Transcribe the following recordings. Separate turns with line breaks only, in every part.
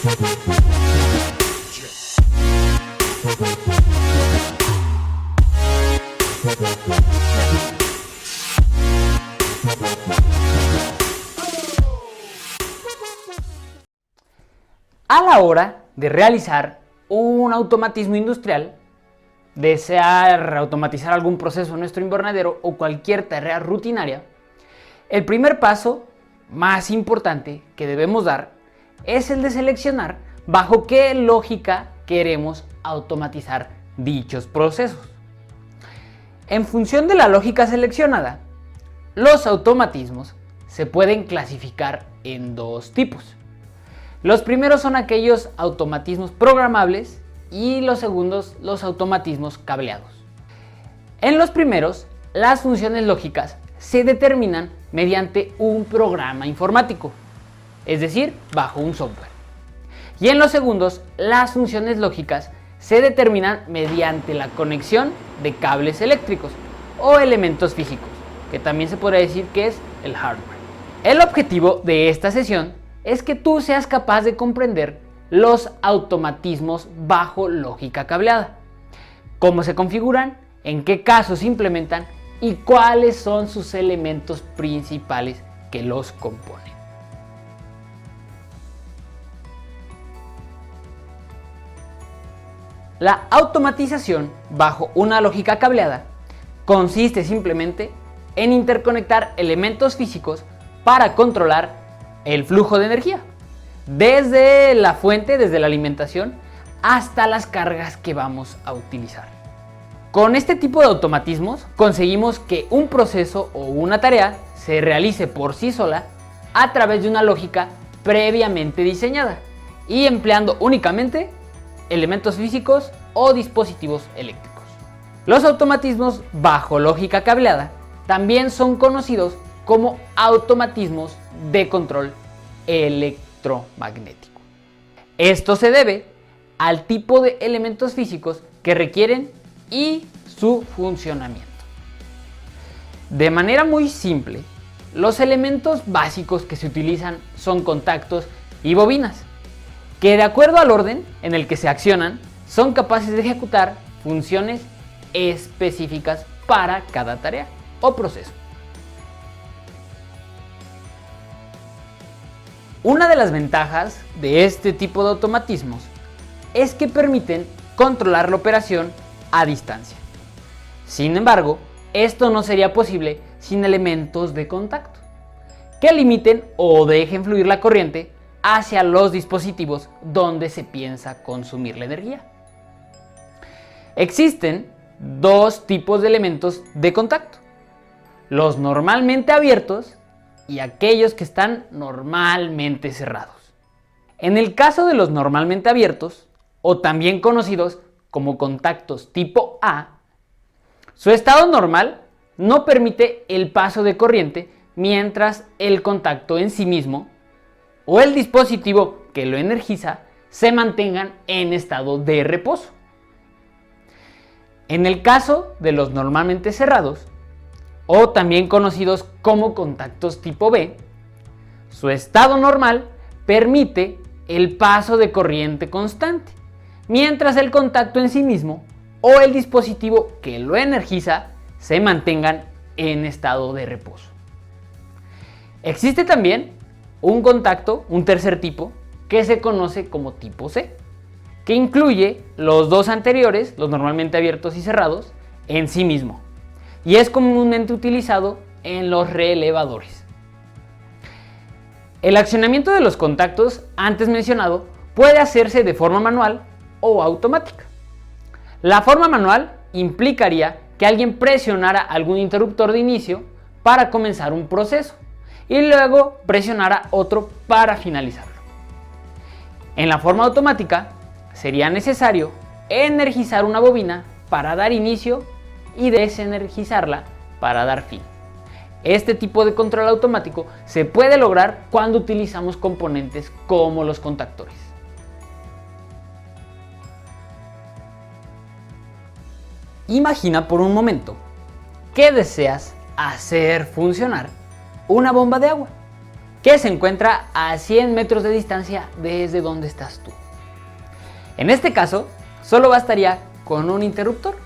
A la hora de realizar un automatismo industrial, desear automatizar algún proceso en nuestro invernadero o cualquier tarea rutinaria, el primer paso más importante que debemos dar es el de seleccionar bajo qué lógica queremos automatizar dichos procesos. En función de la lógica seleccionada, los automatismos se pueden clasificar en dos tipos. Los primeros son aquellos automatismos programables y los segundos los automatismos cableados. En los primeros, las funciones lógicas se determinan mediante un programa informático, es decir, bajo un software. Y en los segundos, las funciones lógicas se determinan mediante la conexión de cables eléctricos o elementos físicos, que también se podría decir que es el hardware. El objetivo de esta sesión es que tú seas capaz de comprender los automatismos bajo lógica cableada, cómo se configuran, en qué casos se implementan y cuáles son sus elementos principales que los componen. La automatización bajo una lógica cableada consiste simplemente en interconectar elementos físicos para controlar el flujo de energía, desde la fuente, desde la alimentación, hasta las cargas que vamos a utilizar. Con este tipo de automatismos conseguimos que un proceso o una tarea se realice por sí sola a través de una lógica previamente diseñada y empleando únicamente elementos físicos o dispositivos eléctricos. Los automatismos bajo lógica cableada también son conocidos como automatismos de control electromagnético. Esto se debe al tipo de elementos físicos que requieren y su funcionamiento. De manera muy simple, los elementos básicos que se utilizan son contactos y bobinas, que de acuerdo al orden en el que se accionan, son capaces de ejecutar funciones específicas para cada tarea o proceso. Una de las ventajas de este tipo de automatismos es que permiten controlar la operación a distancia. Sin embargo, esto no sería posible sin elementos de contacto, que limiten o dejen fluir la corriente hacia los dispositivos donde se piensa consumir la energía. Existen dos tipos de elementos de contacto: los normalmente abiertos y aquellos que están normalmente cerrados. En el caso de los normalmente abiertos, o también conocidos como contactos tipo A, su estado normal no permite el paso de corriente mientras el contacto en sí mismo o el dispositivo que lo energiza se mantengan en estado de reposo. En el caso de los normalmente cerrados, o también conocidos como contactos tipo B, su estado normal permite el paso de corriente constante, mientras el contacto en sí mismo o el dispositivo que lo energiza se mantengan en estado de reposo. Existe también un tercer tipo, que se conoce como tipo C, que incluye los dos anteriores, los normalmente abiertos y cerrados, en sí mismo, y es comúnmente utilizado en los reelevadores. El accionamiento de los contactos antes mencionado puede hacerse de forma manual o automática. La forma manual implicaría que alguien presionara algún interruptor de inicio para comenzar un proceso y luego presionara otro para finalizarlo. En la forma automática sería necesario energizar una bobina para dar inicio y desenergizarla para dar fin. Este tipo de control automático se puede lograr cuando utilizamos componentes como los contactores. Imagina por un momento que deseas hacer funcionar una bomba de agua que se encuentra a 100 metros de distancia desde donde estás tú. En este caso, solo bastaría con un interruptor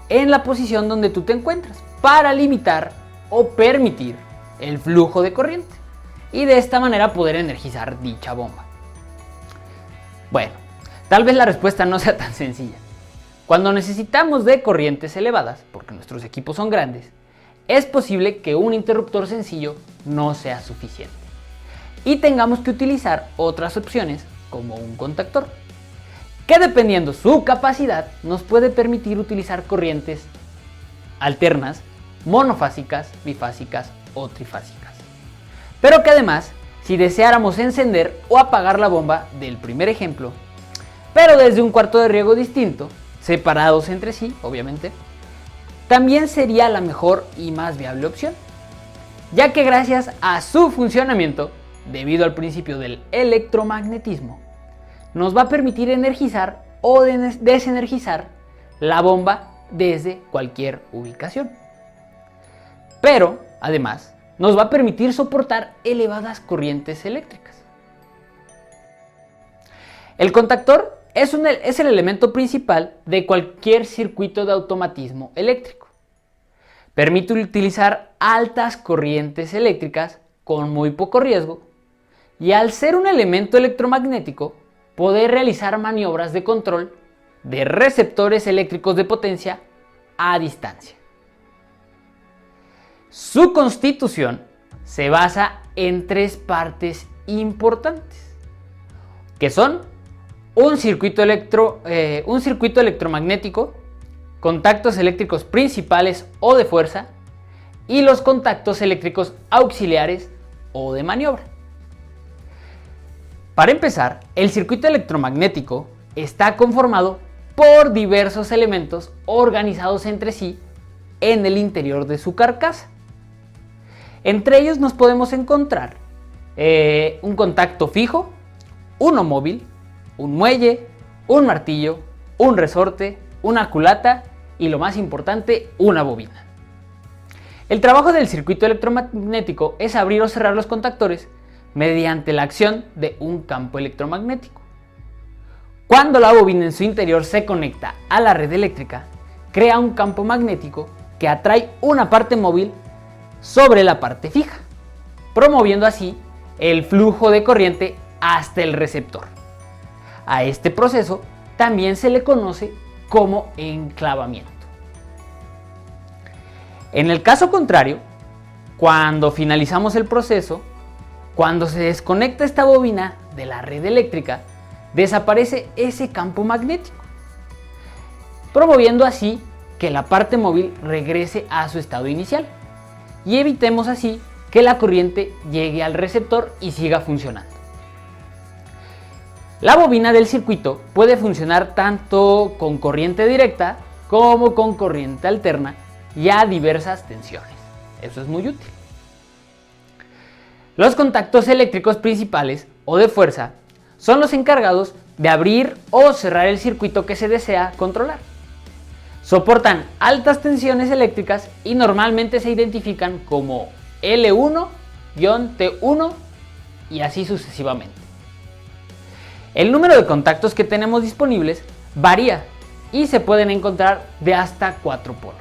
en la posición donde tú te encuentras para limitar o permitir el flujo de corriente y de esta manera poder energizar dicha bomba. Bueno, tal vez la respuesta no sea tan sencilla. Cuando necesitamos de corrientes elevadas, porque nuestros equipos son grandes, es posible que un interruptor sencillo no sea suficiente y tengamos que utilizar otras opciones como un contactor, que dependiendo su capacidad nos puede permitir utilizar corrientes alternas, monofásicas, bifásicas o trifásicas. Pero que además, si deseáramos encender o apagar la bomba del primer ejemplo, pero desde un cuarto de riego distinto, separados entre sí, obviamente, también sería la mejor y más viable opción, ya que gracias a su funcionamiento, debido al principio del electromagnetismo, nos va a permitir energizar o desenergizar la bomba desde cualquier ubicación. Pero, además, nos va a permitir soportar elevadas corrientes eléctricas. El contactor es el elemento principal de cualquier circuito de automatismo eléctrico. Permite utilizar altas corrientes eléctricas con muy poco riesgo y al ser un elemento electromagnético, poder realizar maniobras de control de receptores eléctricos de potencia a distancia. Su constitución se basa en tres partes importantes, que son un circuito electromagnético, contactos eléctricos principales o de fuerza y los contactos eléctricos auxiliares o de maniobra. Para empezar, el circuito electromagnético está conformado por diversos elementos organizados entre sí en el interior de su carcasa. Entre ellos nos podemos encontrar un contacto fijo, uno móvil, un muelle, un martillo, un resorte, una culata y lo más importante, una bobina. El trabajo del circuito electromagnético es abrir o cerrar los contactores mediante la acción de un campo electromagnético. Cuando la bobina en su interior se conecta a la red eléctrica, crea un campo magnético que atrae una parte móvil sobre la parte fija, promoviendo así el flujo de corriente hasta el receptor. A este proceso también se le conoce como enclavamiento. En el caso contrario, cuando finalizamos el proceso, cuando se desconecta esta bobina de la red eléctrica, desaparece ese campo magnético, promoviendo así que la parte móvil regrese a su estado inicial y evitemos así que la corriente llegue al receptor y siga funcionando. La bobina del circuito puede funcionar tanto con corriente directa como con corriente alterna y a diversas tensiones. Eso es muy útil. Los contactos eléctricos principales o de fuerza son los encargados de abrir o cerrar el circuito que se desea controlar. Soportan altas tensiones eléctricas y normalmente se identifican como L1-T1 y así sucesivamente. El número de contactos que tenemos disponibles varía y se pueden encontrar de hasta 4 polos.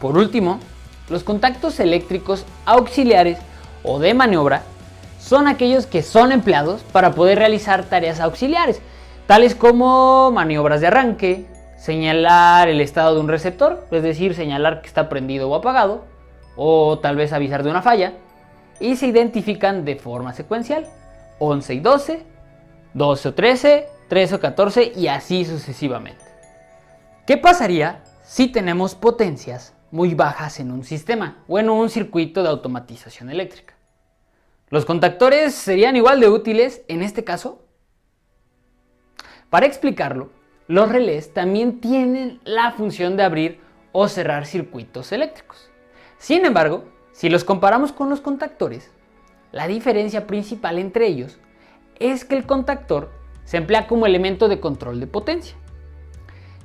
Por último, los contactos eléctricos auxiliares o de maniobra son aquellos que son empleados para poder realizar tareas auxiliares, tales como maniobras de arranque, señalar el estado de un receptor, es decir, señalar que está prendido o apagado, o tal vez avisar de una falla, y se identifican de forma secuencial, 11 y 12, 12 o 13, 13 o 14 y así sucesivamente. ¿Qué pasaría si tenemos potencias muy bajas en un sistema o en un circuito de automatización eléctrica? ¿Los contactores serían igual de útiles en este caso? Para explicarlo, los relés también tienen la función de abrir o cerrar circuitos eléctricos. Sin embargo, si los comparamos con los contactores, la diferencia principal entre ellos es que el contactor se emplea como elemento de control de potencia,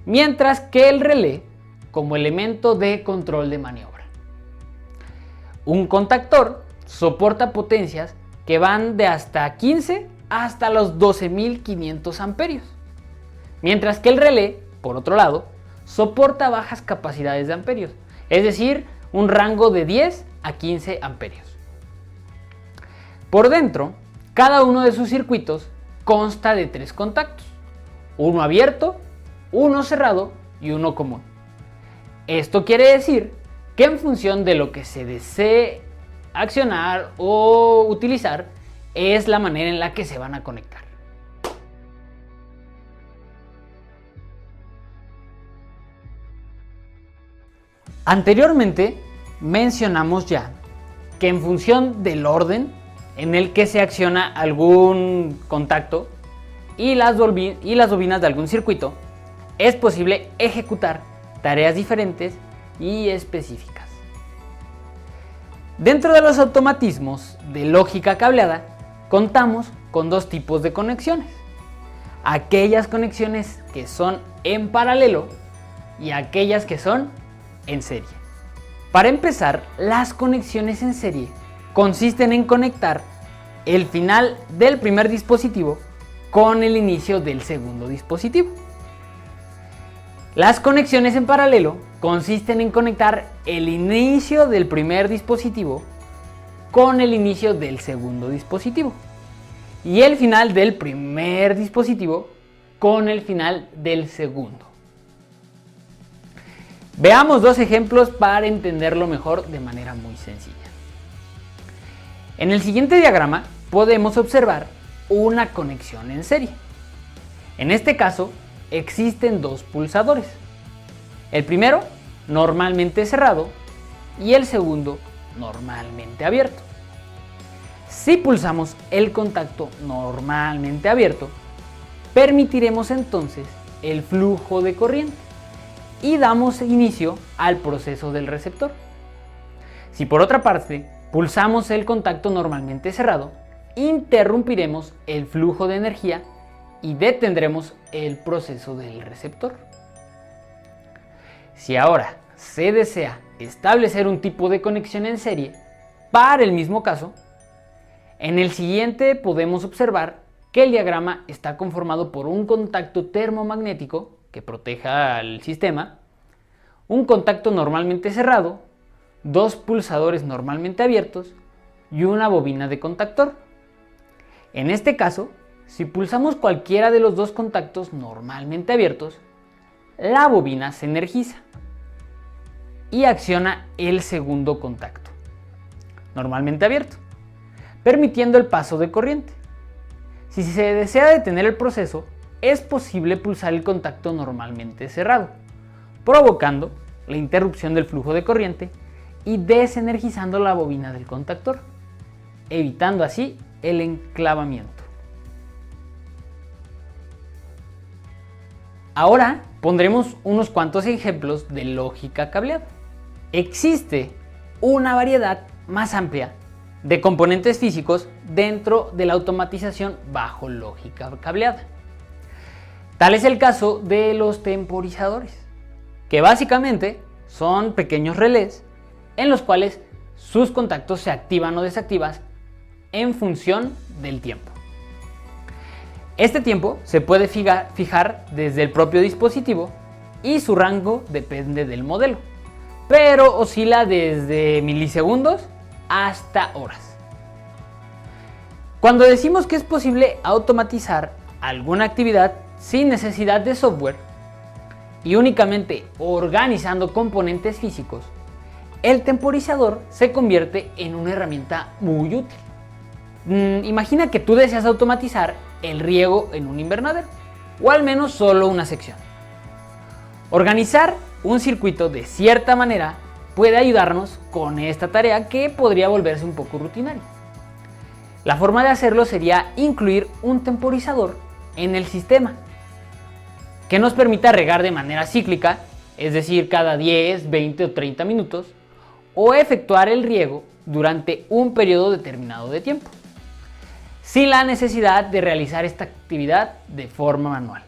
mientras que el relé como elemento de control de maniobra. Un contactor soporta potencias que van de hasta 15 hasta los 12.500 amperios, mientras que el relé, por otro lado, soporta bajas capacidades de amperios, es decir, un rango de 10 a 15 amperios. Por dentro, cada uno de sus circuitos consta de 3 contactos, uno abierto, uno cerrado y uno común. Esto quiere decir que en función de lo que se desee accionar o utilizar, es la manera en la que se van a conectar. Anteriormente mencionamos ya que en función del orden en el que se acciona algún contacto y las bobinas de algún circuito, es posible ejecutar tareas diferentes y específicas. Dentro de los automatismos de lógica cableada, contamos con dos tipos de conexiones: aquellas conexiones que son en paralelo y aquellas que son en serie. Para empezar, las conexiones en serie consisten en conectar el final del primer dispositivo con el inicio del segundo dispositivo. Las conexiones en paralelo consisten en conectar el inicio del primer dispositivo con el inicio del segundo dispositivo y el final del primer dispositivo con el final del segundo. Veamos dos ejemplos para entenderlo mejor de manera muy sencilla. En el siguiente diagrama podemos observar una conexión en serie. En este caso existen dos pulsadores. El primero normalmente cerrado y el segundo normalmente abierto. Si pulsamos el contacto normalmente abierto, permitiremos entonces el flujo de corriente y damos inicio al proceso del receptor. Si por otra parte pulsamos el contacto normalmente cerrado, interrumpiremos el flujo de energía y detendremos el proceso del receptor. Si ahora se desea establecer un tipo de conexión en serie para el mismo caso, en el siguiente podemos observar que el diagrama está conformado por un contacto termomagnético que proteja al sistema, un contacto normalmente cerrado, dos pulsadores normalmente abiertos y una bobina de contactor. En este caso, si pulsamos cualquiera de los dos contactos normalmente abiertos, la bobina se energiza y acciona el segundo contacto, normalmente abierto, permitiendo el paso de corriente. Si se desea detener el proceso, es posible pulsar el contacto normalmente cerrado, provocando la interrupción del flujo de corriente y desenergizando la bobina del contactor, evitando así el enclavamiento. Ahora pondremos unos cuantos ejemplos de lógica cableada. Existe una variedad más amplia de componentes físicos dentro de la automatización bajo lógica cableada. Tal es el caso de los temporizadores, que básicamente son pequeños relés en los cuales sus contactos se activan o desactivan en función del tiempo. Este tiempo se puede fijar desde el propio dispositivo y su rango depende del modelo, pero oscila desde milisegundos hasta horas. Cuando decimos que es posible automatizar alguna actividad sin necesidad de software y únicamente organizando componentes físicos, el temporizador se convierte en una herramienta muy útil. Imagina que tú deseas automatizar el riego en un invernadero, o al menos solo una sección. Organizar un circuito de cierta manera puede ayudarnos con esta tarea que podría volverse un poco rutinaria. La forma de hacerlo sería incluir un temporizador en el sistema que nos permita regar de manera cíclica, es decir, cada 10, 20 o 30 minutos, o efectuar el riego durante un periodo determinado de tiempo, sin la necesidad de realizar esta actividad de forma manual.